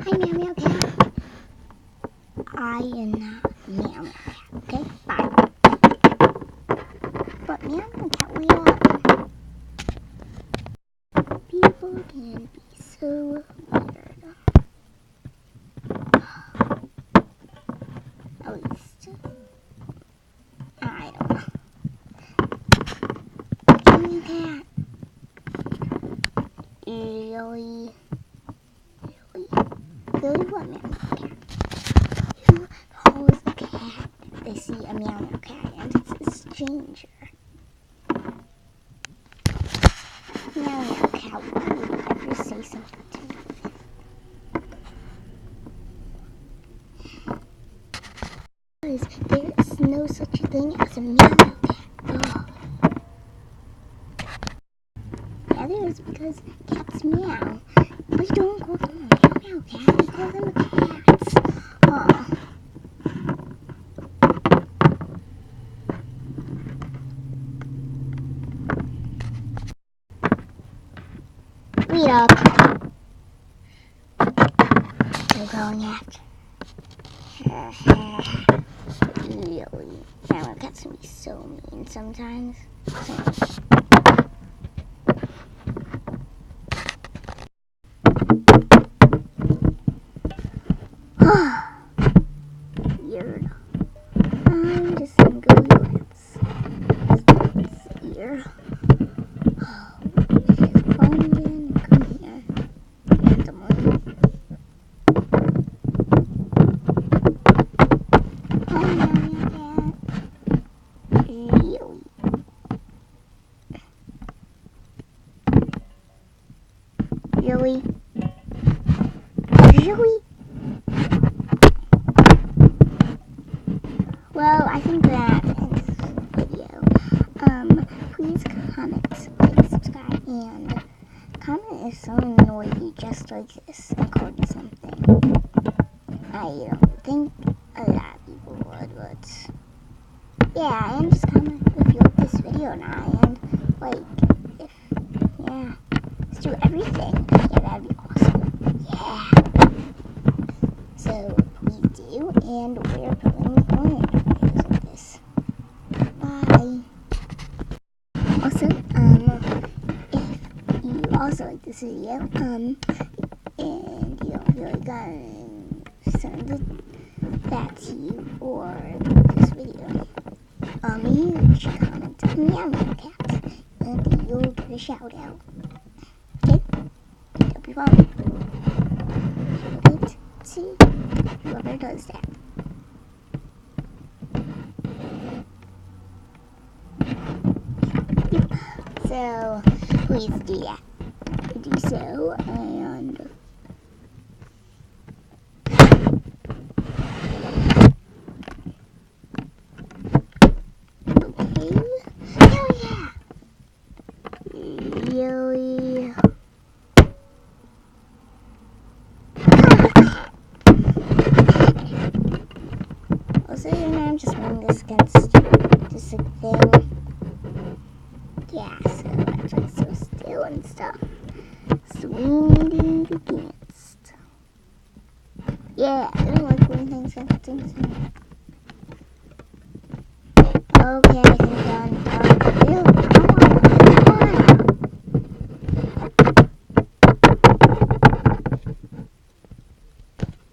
Hi, meow cat. I am not meow cat. Okay, bye. But meow cat, wait up. People can be so weird. At least, I don't know. Meow cat. Really what, meow cat? Who calls a cat? They see a meow cat and it's a stranger. Meow cat, why would you ever say something to me? Because there is no such thing as a meow cat. Oh. Yeah, there is, because cats meow. We don't call them a meow cat, we call them cats. Oh. Read up. You're going after. Really? Meow cats can be so mean sometimes. Weird. I'm just gonna go nuts. Here. Oh, she's crawling in. Come here. Randomly. Oh, meow cat. Really? Really? Really? Well, I think that ends this video. Please comment, like, subscribe, and comment if someone annoyed you just like this and called you something. I don't think a lot of people would, but yeah, and just comment if you like this video or not, and like, if, yeah, let's do everything. Yeah, that'd be awesome. Yeah. So, please do, and we're putting on videos of this. Bye. Also, if you also like this video, and you don't feel like send that to you or this video, you should comment meow cat, and you'll get a shout out. Okay? Don't be wrong. Right? See? Whoever does that. So, please do that. Do so, and okay. Oh yeah. Really. Also, I'm just wearing this against just a thing. Yeah, so that's why it's so still and stuff. Swinging against. Yeah, I don't like when things against things. Okay, I think I'm done.